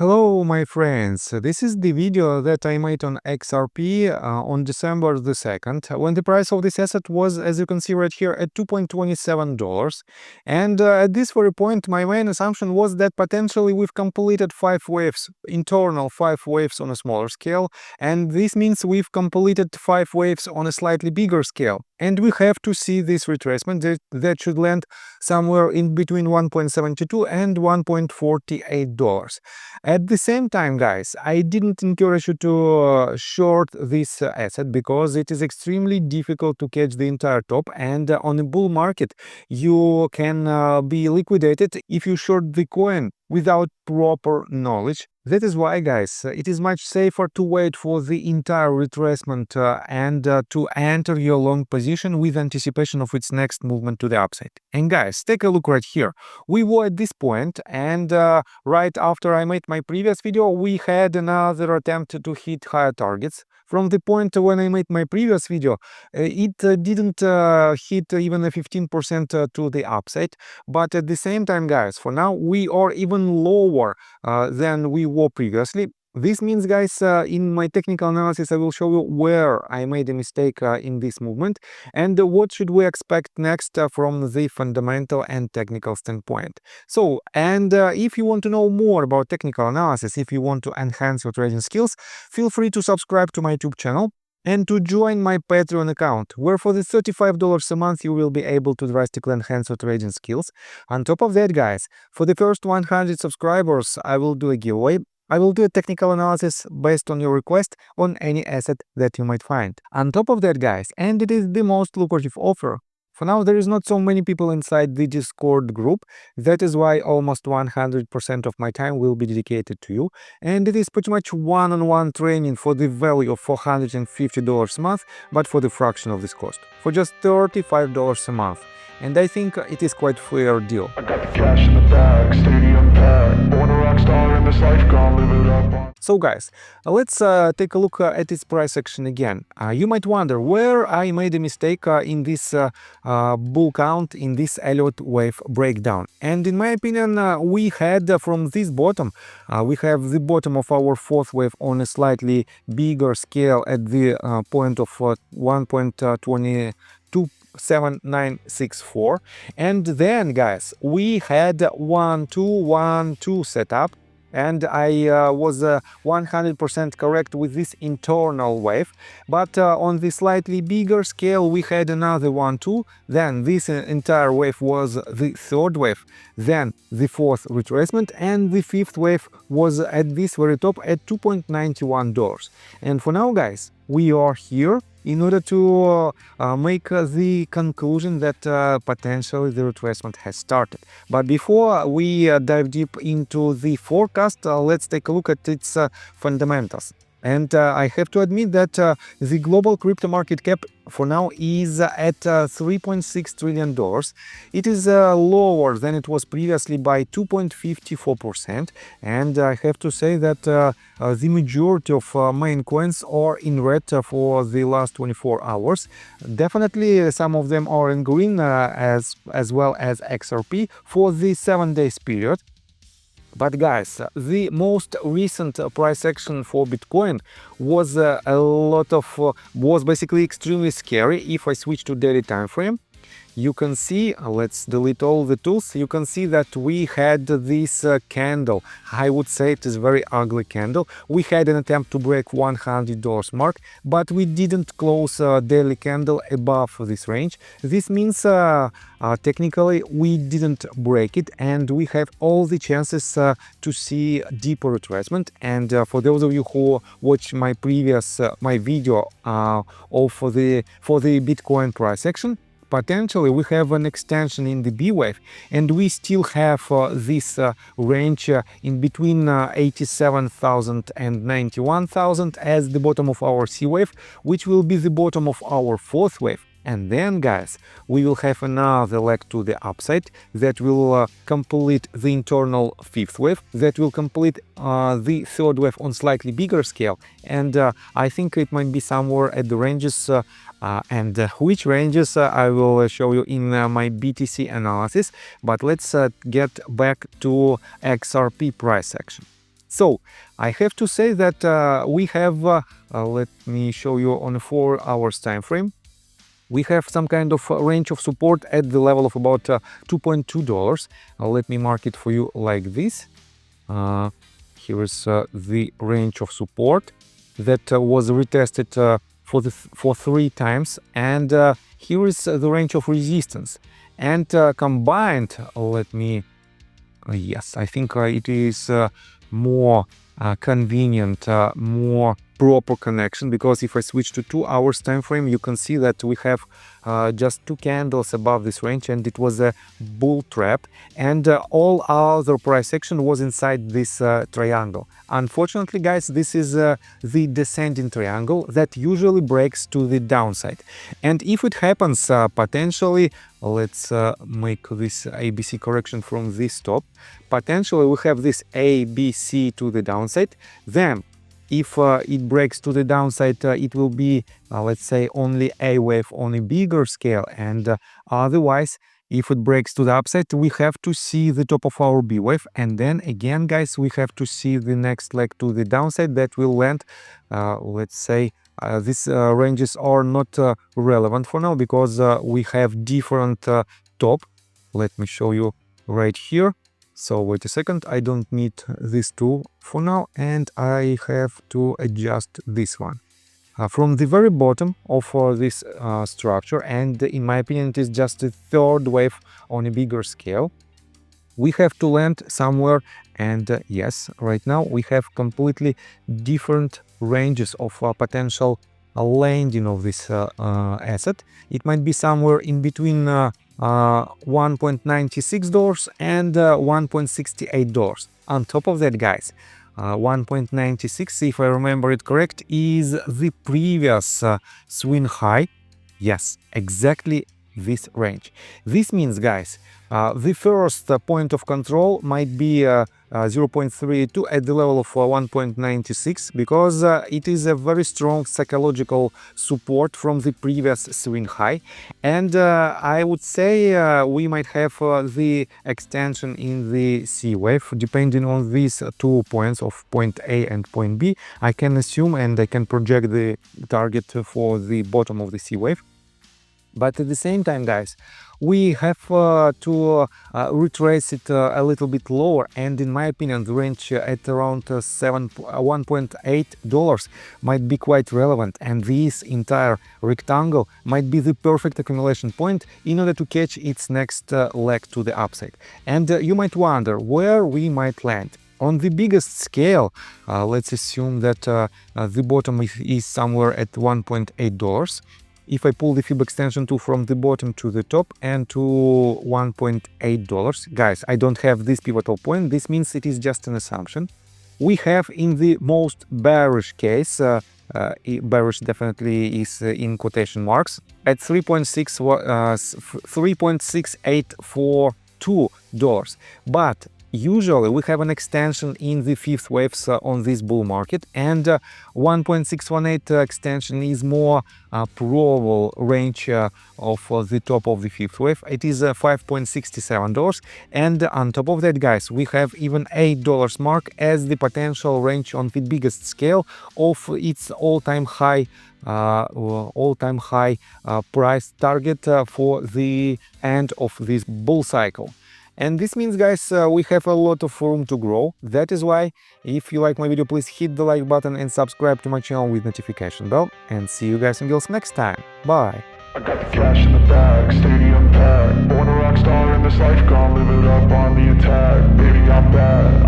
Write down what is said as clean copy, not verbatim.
Hello my friends, this is the video that I made on XRP on December the 2nd, when the price of this asset was, as you can see right here, at $2.27. And at this very point, my main assumption was that potentially we've completed 5 waves, internal 5 waves on a smaller scale, and this means we've completed 5 waves on a slightly bigger scale. And we have to see this retracement that should land somewhere in between $1.72 and $1.48. At the same time, guys, I didn't encourage you to short this asset because it is extremely difficult to catch the entire top, and on a bull market you can be liquidated if you short the coin without proper knowledge. That is why, guys, it is much safer to wait for the entire retracement and to enter your long position with anticipation of its next movement to the upside. And guys, take a look right here. We were at this point, and right after I made my previous video, we had another attempt to hit higher targets. From the point when I made my previous video, it didn't hit even a 15% to the upside. But at the same time, guys, for now, we are even lower than we were previously. This means, guys, in my technical analysis, I will show you where I made a mistake in this movement and what should we expect next from the fundamental and technical standpoint. So, and if you want to know more about technical analysis, if you want to enhance your trading skills, feel free to subscribe to my YouTube channel and to join my Patreon account, where for the $35 a month you will be able to drastically enhance your trading skills. On top of that, guys, for the first 100 subscribers, I will do a giveaway. I will do a technical analysis based on your request on any asset that you might find. On top of that, guys, and it is the most lucrative offer, for now there is not so many people inside the Discord group. That is why almost 100% of my time will be dedicated to you. And it is pretty much one-on-one training for the value of $450 a month, but for the fraction of this cost, for just $35 a month. And I think it is quite fair deal. I got the cash in the bag, stadium packed. Born a rock star in this life, gonna live it up. So guys, let's take a look at its price action again. You might wonder where I made a mistake in this bull count, in this Elliott wave breakdown. And in my opinion, we had from this bottom, we have the bottom of our fourth wave on a slightly bigger scale at the point of 1.227964, and then, guys, we had 1-2-1-2 setup, and I was 100% correct with this internal wave. But on the slightly bigger scale we had another 1-2, then this entire wave was the third wave, then the fourth retracement, and the fifth wave was at this very top at $2.91. And for now, guys, we are here in order to make the conclusion that potentially the retracement has started. But before we dive deep into the forecast, let's take a look at its fundamentals. And I have to admit that the global crypto market cap for now is at $3.6 trillion. It is lower than it was previously by 2.54%. And I have to say that the majority of main coins are in red for the last 24 hours. Definitely some of them are in green as well as XRP for the 7 days period. But guys, the most recent price action for Bitcoin was was basically extremely scary. If I switch to daily time frame, you can see, let's delete all the tools, you can see that we had this candle. I would say it is a very ugly candle. We had an attempt to break $100 mark, but we didn't close a daily candle above this range. This means technically we didn't break it, and we have all the chances to see deeper retracement. And for those of you who watched my previous my video for the Bitcoin price action, potentially we have an extension in the B wave, and we still have this range in between 87,000 and 91,000 as the bottom of our C wave, which will be the bottom of our fourth wave. And then, guys, we will have another leg to the upside that will complete the internal fifth wave, that will complete the third wave on slightly bigger scale. And I think it might be somewhere at the ranges, and which ranges I will show you in my BTC analysis. But let's get back to XRP price action. So I have to say that we have, let me show you on a 4 hours time frame. We have some kind of range of support at the level of about $2.2. Let me mark it for you like this. Here is the range of support that was retested for 3 times, and here is the range of resistance. And combined, let me, yes, I think it is more convenient, more proper connection, because if I switch to 2 hours time frame, you can see that we have just 2 candles above this range, and it was a bull trap, and all other price action was inside this triangle. Unfortunately, guys, this is the descending triangle that usually breaks to the downside, and if it happens potentially, let's make this ABC correction from this top. Potentially we have this ABC to the downside. Then if it breaks to the downside, it will be, let's say, only A wave on a bigger scale, and otherwise, if it breaks to the upside, we have to see the top of our B wave, and then again, guys, we have to see the next leg to the downside that will land, let's say, these ranges are not relevant for now, because we have different top. Let me show you right here. So wait a second, I don't need this tool for now, and I have to adjust this one. From the very bottom of this structure, and in my opinion it is just a third wave on a bigger scale, we have to land somewhere, and yes, right now we have completely different ranges of potential landing of this asset. It might be somewhere in between $1.96 and $1.68. On top of that, guys, 1.96, if I remember it correct, is the previous swing high. Yes, exactly this range. This means, guys, the first point of control might be 0.32 at the level of 1.96, because it is a very strong psychological support from the previous swing high, and I would say we might have the extension in the C wave depending on these 2 points of point A and point B. I can assume and I can project the target for the bottom of the C wave. But at the same time, guys, we have to retrace it a little bit lower, and in my opinion the range at around $1.8 might be quite relevant, and this entire rectangle might be the perfect accumulation point in order to catch its next leg to the upside. And you might wonder where we might land. On the biggest scale, let's assume that the bottom is somewhere at $1.8. If I pull the fib extension tool from the bottom to the top and to $1.8, guys, I don't have this pivotal point. This means it is just an assumption. We have in the most bearish case, bearish definitely is in quotation marks, at $3.6842. But usually we have an extension in the fifth waves on this bull market, and 1.618 extension is more probable range of the top of the fifth wave. It is $5.67, and on top of that, guys, we have even $8 mark as the potential range on the biggest scale of its all-time high price target for the end of this bull cycle. And this means, guys, we have a lot of room to grow. That is why, if you like my video, please hit the like button and subscribe to my channel with notification bell. And see you guys and girls next time. Bye! I got the cash in the bag, stadium packed. Born a rock star in this life, gonna live it up on the attack. Baby, I'm bad.